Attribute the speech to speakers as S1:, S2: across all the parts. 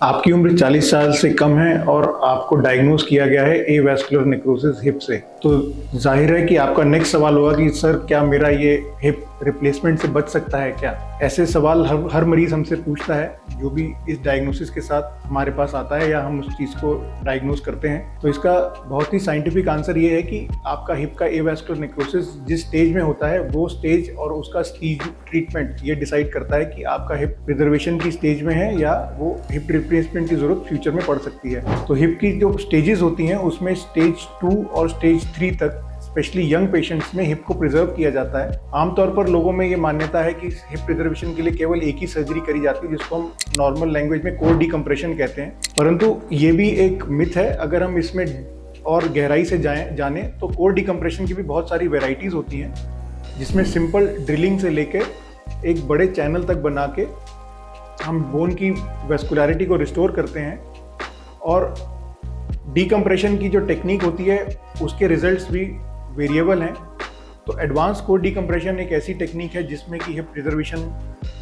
S1: आपकी उम्र 40 साल से कम है और आपको डायग्नोज किया गया है एवास्कुलर नेक्रोसिस हिप से, तो जाहिर है कि आपका नेक्स्ट सवाल होगा कि सर क्या मेरा ये हिप रिप्लेसमेंट से बच सकता है क्या? ऐसे सवाल हर मरीज हमसे पूछता है जो भी इस डायग्नोसिस के साथ हमारे पास आता है या हम उस चीज़ को डायग्नोज करते हैं। तो इसका बहुत ही साइंटिफिक आंसर ये है कि आपका हिप का एवास्कुलर नेक्रोसिस जिस स्टेज में होता है वो स्टेज और उसका स्टेज ट्रीटमेंट ये डिसाइड करता है कि आपका हिप प्रिजर्वेशन की स्टेज में है या वो हिप रिप्लेसमेंट की जरूरत फ्यूचर में पड़ सकती है। तो हिप की जो स्टेजेस होती हैं उसमें स्टेज 2 और स्टेज 3 तक स्पेशली यंग पेशेंट्स में हिप को प्रिजर्व किया जाता है। आमतौर पर लोगों में ये मान्यता है कि हिप प्रिजर्वेशन के लिए केवल एक ही सर्जरी करी जाती है जिसको हम नॉर्मल लैंग्वेज में कोर डिकम्प्रेशन कहते हैं, परंतु ये भी एक मिथ है। अगर हम इसमें और गहराई से जाने तो कोर डिकम्प्रेशन की भी बहुत सारी वेराइटीज़ होती हैं जिसमें सिंपल ड्रिलिंग से लेके एक बड़े चैनल तक बना के हम बोन की वेस्कुलरिटी को रिस्टोर करते हैं, और डिकम्प्रेशन की जो टेक्निक होती है उसके रिजल्ट्स भी वेरिएबल हैं। तो एडवांस कोर डिकम्प्रेशन एक ऐसी टेक्निक है जिसमें कि हिप प्रिजर्वेशन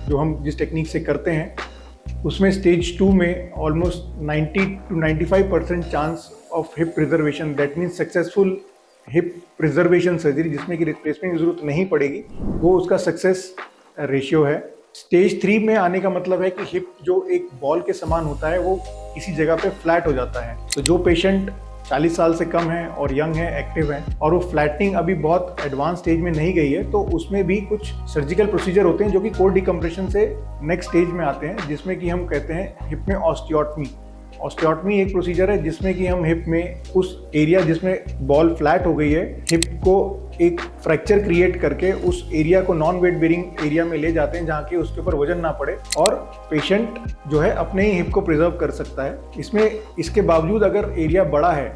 S1: जो हम जिस टेक्निक से करते हैं उसमें स्टेज 2 में almost 90 to 95% chance of hip preservation, that means successful hip preservation surgery जिसमें कि रिप्लेसमेंट की जरूरत नहीं पड़ेगी, वो उसका सक्सेस रेशियो है। स्टेज 3 में आने का मतलब है कि हिप जो एक बॉल के समान होता है वो किसी जगह पे फ्लैट हो जाता है। तो जो पेशेंट 40 साल से कम है और यंग है, एक्टिव है, और वो फ्लैटनिंग अभी बहुत एडवांस स्टेज में नहीं गई है, तो उसमें भी कुछ सर्जिकल प्रोसीजर होते हैं जो कि कोर डिकम्प्रेशन से नेक्स्ट स्टेज में आते हैं, जिसमें कि हम कहते हैं हिप में ऑस्टियोटमी। ऑस्टियोटमी एक प्रोसीजर है जिसमें कि हम हिप में उस एरिया जिसमें बॉल फ्लैट हो गई है, हिप को एक फ्रैक्चर क्रिएट करके उस एरिया को नॉन वेट बेरिंग एरिया में ले जाते हैं जहाँ की उसके ऊपर वजन ना पड़े और पेशेंट जो है अपने ही हिप को प्रिजर्व कर सकता है। इसके बावजूद अगर एरिया बड़ा है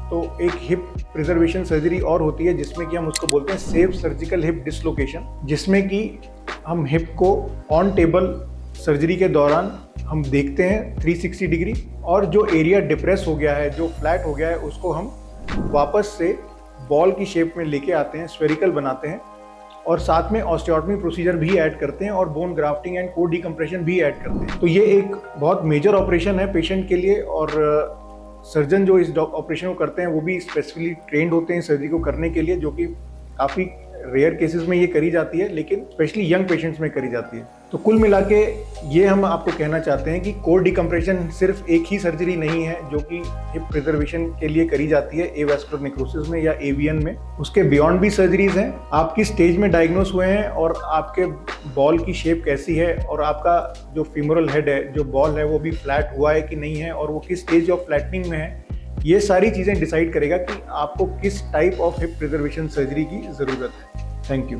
S1: तो एक हिप प्रिजर्वेशन सर्जरी और होती है जिसमें कि हम उसको बोलते हैं सेफ सर्जिकल हिप डिसलोकेशन, जिसमें कि हम हिप को ऑन टेबल सर्जरी के दौरान हम देखते हैं 360 डिग्री, और जो एरिया डिप्रेस हो गया है, जो फ्लैट हो गया है, उसको हम वापस से बॉल की शेप में लेके आते हैं, स्फेरिकल बनाते हैं, और साथ में ऑस्टियोटमी प्रोसीजर भी ऐड करते हैं और bone grafting and core decompression भी ऐड करते हैं। तो ये एक बहुत मेजर ऑपरेशन है पेशेंट के लिए, और सर्जन जो इस ऑपरेशन को करते हैं वो भी स्पेसिफिकली ट्रेंड होते हैं सर्जरी को करने के लिए, जो कि काफ़ी रेयर केसेस में ये करी जाती है, लेकिन स्पेशली यंग पेशेंट्स में करी जाती है। तो कुल मिला के ये हम आपको कहना चाहते हैं कि कोर डिकम्प्रेशन सिर्फ एक ही सर्जरी नहीं है जो कि हिप प्रिजर्वेशन के लिए करी जाती है एवास्कुलर नेक्रोसिस में या एवीएन में। उसके बियॉन्ड भी सर्जरीज हैं। आप किस स्टेज में डायग्नोस हुए हैं और आपके बॉल की शेप कैसी है और आपका जो फीमोरल हेड है, जो बॉल है, वो भी फ्लैट हुआ है कि नहीं है और वो किस स्टेज ऑफ फ्लैटनिंग में है, ये सारी चीज़ें डिसाइड करेगा कि आपको किस type of hip preservation surgery की ज़रूरत है। Thank you.